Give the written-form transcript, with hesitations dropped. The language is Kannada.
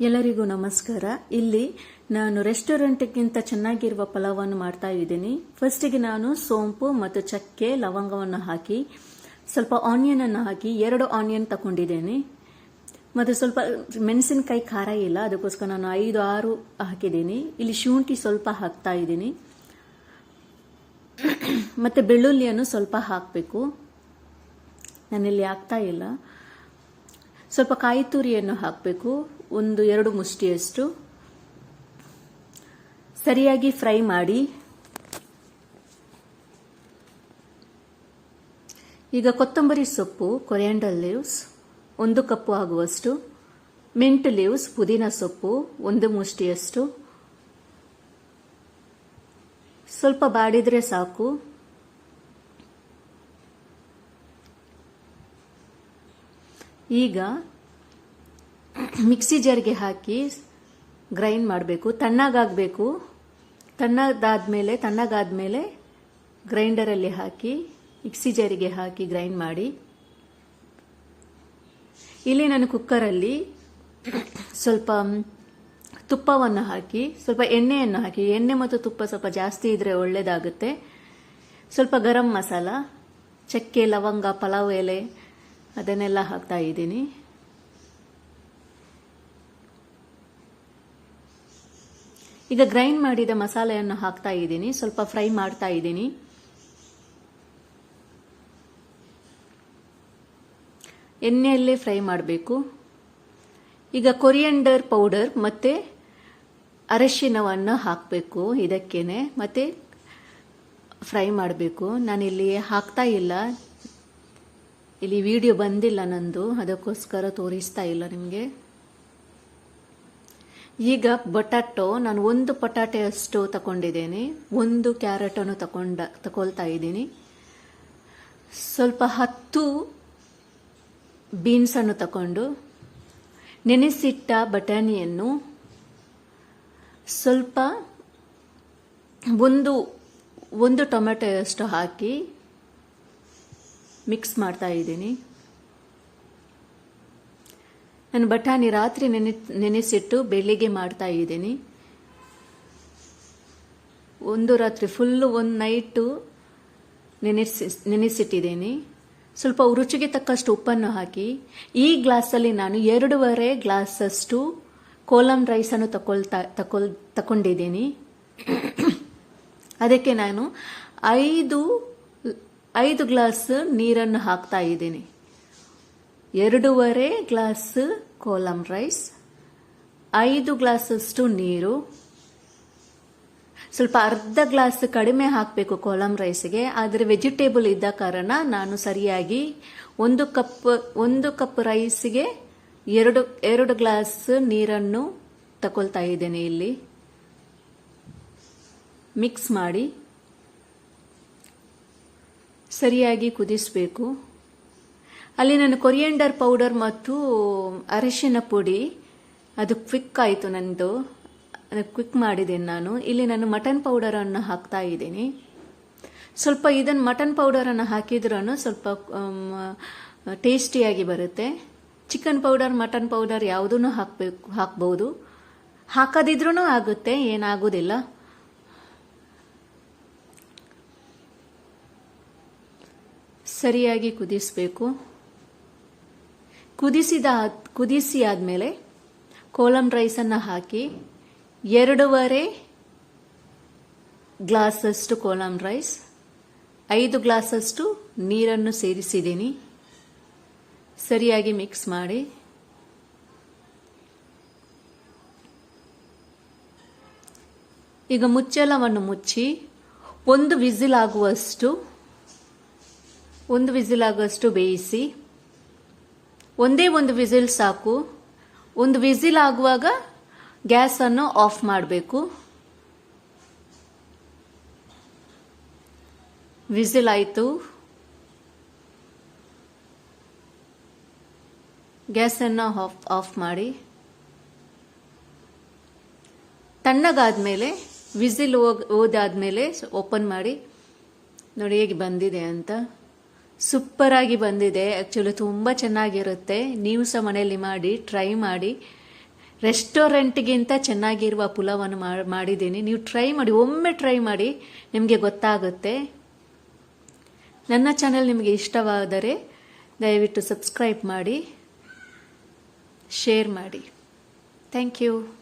ಎಲ್ಲರಿಗೂ ನಮಸ್ಕಾರ. ಇಲ್ಲಿ ನಾನು ರೆಸ್ಟೋರೆಂಟ್ಗಿಂತ ಚೆನ್ನಾಗಿರುವ ಪಲಾವನ್ನು ಮಾಡ್ತಾ ಇದ್ದೀನಿ. ಫಸ್ಟಿಗೆ ನಾನು ಸೋಂಪು ಮತ್ತು ಚಕ್ಕೆ ಲವಂಗವನ್ನು ಹಾಕಿ ಸ್ವಲ್ಪ ಆನಿಯನ್ ಅನ್ನು ಹಾಕಿ 2 ಆನಿಯನ್ ತಗೊಂಡಿದ್ದೇನೆ. ಮತ್ತು ಸ್ವಲ್ಪ ಮೆಣಸಿನಕಾಯಿ ಖಾರ ಇಲ್ಲ, ಅದಕ್ಕೋಸ್ಕರ ನಾನು 5-6 ಹಾಕಿದ್ದೀನಿ. ಇಲ್ಲಿ ಶುಂಠಿ ಸ್ವಲ್ಪ ಹಾಕ್ತಾ ಇದ್ದೀನಿ. ಮತ್ತೆ ಬೆಳ್ಳುಳ್ಳಿಯನ್ನು ಸ್ವಲ್ಪ ಹಾಕಬೇಕು, ನಾನಿಲ್ಲಿ ಹಾಕ್ತಾ ಇಲ್ಲ. ಸ್ವಲ್ಪ ಕಾಯಿ ತುರಿಯನ್ನು ಹಾಕಬೇಕು, 1-2 ಮುಷ್ಟಿಯಷ್ಟು. ಸರಿಯಾಗಿ ಫ್ರೈ ಮಾಡಿ. ಈಗ ಕೊತ್ತಂಬರಿ ಸೊಪ್ಪು, ಕೊರಿಯಾಂಡರ್ ಲೀವ್ಸ್ 1 ಕಪ್ ಆಗುವಷ್ಟು, ಮಿಂಟ್ ಲೀವ್ಸ್ ಪುದೀನ ಸೊಪ್ಪು 1 ಮುಷ್ಟಿಯಷ್ಟು. ಸ್ವಲ್ಪ ಬಾಡಿದ್ರೆ ಸಾಕು. ಈಗ ಮಿಕ್ಸಿ ಜಾರ್ಗೆ ಹಾಕಿ ಗ್ರೈಂಡ್ ಮಾಡಬೇಕು. ತಣ್ಣಗಾದ್ಮೇಲೆ ಗ್ರೈಂಡರಲ್ಲಿ ಹಾಕಿ ಮಿಕ್ಸಿ ಜಾರಿಗೆ ಹಾಕಿ ಗ್ರೈಂಡ್ ಮಾಡಿ. ಇಲ್ಲಿ ನಾನು ಕುಕ್ಕರಲ್ಲಿ ಸ್ವಲ್ಪ ತುಪ್ಪವನ್ನು ಹಾಕಿ, ಸ್ವಲ್ಪ ಎಣ್ಣೆಯನ್ನು ಹಾಕಿ, ಎಣ್ಣೆ ಮತ್ತು ತುಪ್ಪ ಸ್ವಲ್ಪ ಜಾಸ್ತಿ ಇದ್ರೆ ಒಳ್ಳೆಯದಾಗುತ್ತೆ. ಸ್ವಲ್ಪ ಗರಂ ಮಸಾಲ, ಚಕ್ಕೆ ಲವಂಗ ಪಲಾವ್ ಎಲೆ ಅದನ್ನೆಲ್ಲ ಹಾಕ್ತಾ ಇದ್ದೀನಿ. ಈಗ ಗ್ರೈಂಡ್ ಮಾಡಿದ ಮಸಾಲೆಯನ್ನು ಹಾಕ್ತಾ ಇದ್ದೀನಿ, ಸ್ವಲ್ಪ ಫ್ರೈ ಮಾಡ್ತಾ ಇದ್ದೀನಿ. ಎಣ್ಣೆಯಲ್ಲೇ ಫ್ರೈ ಮಾಡಬೇಕು. ಈಗ ಕೊರಿಯಾಂಡರ್ ಪೌಡರ್ ಮತ್ತೆ ಅರಿಶಿನವನ್ನು ಹಾಕಬೇಕು, ಇದಕ್ಕೇನೆ ಮತ್ತೆ ಫ್ರೈ ಮಾಡಬೇಕು. ನಾನಿಲ್ಲಿ ಹಾಕ್ತಾ ಇಲ್ಲ, ಇಲ್ಲಿ ವಿಡಿಯೋ ಬಂದಿಲ್ಲ ನಂದು, ಅದಕ್ಕೋಸ್ಕರ ತೋರಿಸ್ತಾ ಇಲ್ಲ ನಿಮಗೆ. ಈಗ ಬಟಾಟೊ, ನಾನು 1 ಪಟಾಟೆಯಷ್ಟು ತಗೊಂಡಿದ್ದೇನೆ, 1 ಕ್ಯಾರೆಟನ್ನು ತಗೊಳ್ತಾ ಇದ್ದೀನಿ. ಸ್ವಲ್ಪ 10 ಬೀನ್ಸನ್ನು ತಗೊಂಡು ನೆನೆಸಿಟ್ಟ ಬಟಾಣಿಯನ್ನು ಸ್ವಲ್ಪ ಒಂದು ಟೊಮೆಟೊಯಷ್ಟು ಹಾಕಿ ಮಿಕ್ಸ್ ಮಾಡ್ತಾ ಇದ್ದೀನಿ. ನಾನು ಬಟಾಣಿ ರಾತ್ರಿ ನೆನೆಸಿಟ್ಟು ಬೆಳಿಗ್ಗೆ ಮಾಡ್ತಾ ಇದ್ದೀನಿ. ಒಂದು ರಾತ್ರಿ ಫುಲ್ಲು, 1 ನೈಟು ನೆನೆಸಿಟ್ಟಿದ್ದೀನಿ. ಸ್ವಲ್ಪ ರುಚಿಗೆ ತಕ್ಕಷ್ಟು ಉಪ್ಪನ್ನು ಹಾಕಿ, ಈ ಗ್ಲಾಸಲ್ಲಿ ನಾನು 2.5 ಗ್ಲಾಸಷ್ಟು ಕೋಲಂ ರೈಸನ್ನು ತಗೊಂಡಿದ್ದೀನಿ. ಅದಕ್ಕೆ ನಾನು 5 ಗ್ಲಾಸ್ ನೀರನ್ನು ಹಾಕ್ತಾ ಇದ್ದೀನಿ. 2.5 ಗ್ಲಾಸ್ ಕೋಲಂ ರೈಸ್, 5 ಗ್ಲಾಸಷ್ಟು ನೀರು. ಸ್ವಲ್ಪ ಅರ್ಧ ಗ್ಲಾಸ್ ಕಡಿಮೆ ಹಾಕಬೇಕು ಕೋಲಂ ರೈಸ್ಗೆ, ಆದರೆ ವೆಜಿಟೇಬಲ್ ಇದ್ದ ಕಾರಣ ನಾನು ಸರಿಯಾಗಿ 1 ಕಪ್ ರೈಸ್ಗೆ 2 ಗ್ಲಾಸ್ ನೀರನ್ನು ತಗೊಳ್ತಾ ಇದ್ದೇನೆ. ಇಲ್ಲಿ ಮಿಕ್ಸ್ ಮಾಡಿ ಸರಿಯಾಗಿ ಕುದಿಸಬೇಕು. ಅಲ್ಲಿ ನಾನು ಕೊರಿಯಾಂಡರ್ ಪೌಡರ್ ಮತ್ತು ಅರಿಶಿನ ಪುಡಿ ಅದು ಕ್ವಿಕ್ ಆಯಿತು, ನನ್ನದು ಕ್ವಿಕ್ ಮಾಡಿದ್ದೇನೆ ನಾನು. ಇಲ್ಲಿ ನಾನು ಮಟನ್ ಪೌಡರನ್ನು ಹಾಕ್ತಾ ಇದ್ದೀನಿ. ಸ್ವಲ್ಪ ಇದನ್ನು ಮಟನ್ ಪೌಡರನ್ನು ಹಾಕಿದ್ರೂ ಸ್ವಲ್ಪ ಟೇಸ್ಟಿಯಾಗಿ ಬರುತ್ತೆ. ಚಿಕನ್ ಪೌಡರ್, ಮಟನ್ ಪೌಡರ್ ಯಾವುದನ್ನು ಹಾಕ್ಬೋದು, ಹಾಕದಿದ್ರೂ ಆಗುತ್ತೆ, ಏನಾಗೋದಿಲ್ಲ. ಸರಿಯಾಗಿ ಕುದಿಸಬೇಕು. ಕುದಿಸಿ ಆದಮೇಲೆ ಕೋಲಂ ರೈಸನ್ನು ಹಾಕಿ 2.5 ಗ್ಲಾಸಷ್ಟು ಕೋಲಂ ರೈಸ್, 5 ಗ್ಲಾಸಷ್ಟು ನೀರನ್ನು ಸೇರಿಸಿದ್ದೀನಿ. ಸರಿಯಾಗಿ ಮಿಕ್ಸ್ ಮಾಡಿ. ಈಗ ಮುಚ್ಚಳವನ್ನು ಮುಚ್ಚಿ 1 ವಿಸಿಲ್ ಆಗುವಷ್ಟು ಬೇಯಿಸಿ. ಒಂದೇ 1 ವಿಸಿಲ್ ಸಾಕು. 1 ವಿಸಿಲ್ ಆಗುವಾಗ ಗ್ಯಾಸನ್ನು ಆಫ್ ಮಾಡಬೇಕು. ವಿಸಿಲ್ ಆಯಿತು, ಗ್ಯಾಸನ್ನು ಆಫ್ ಮಾಡಿ. ತಣ್ಣಗಾದ್ಮೇಲೆ ವಿಸಿಲ್ ಹೋದಾದ್ಮೇಲೆ ಓಪನ್ ಮಾಡಿ ನೋಡಿ ಹೇಗೆ ಬಂದಿದೆ ಅಂತ. ಸೂಪರ್ ಆಗಿ ಬಂದಿದೆ. ಆಕ್ಚುಲಿ ತುಂಬಾ ಚೆನ್ನಾಗಿರುತ್ತೆ. ನೀವು ಸಹ ಮನೆಯಲ್ಲಿ ಮಾಡಿ ಟ್ರೈ ಮಾಡಿ. ರೆಸ್ಟೋರೆಂಟ್ಗಿಂತ ಚೆನ್ನಾಗಿರುವ ಪುಲಾವನ್ನು ಮಾಡಿದ್ದೀನಿ. ನೀವು ಟ್ರೈ ಮಾಡಿ, ಒಮ್ಮೆ ಟ್ರೈ ಮಾಡಿ, ನಿಮಗೆ ಗೊತ್ತಾಗುತ್ತೆ. ನನ್ನ ಚಾನೆಲ್ ನಿಮಗೆ ಇಷ್ಟವಾದರೆ ದಯವಿಟ್ಟು ಸಬ್ಸ್ಕ್ರೈಬ್ ಮಾಡಿ, ಶೇರ್ ಮಾಡಿ. Thank you.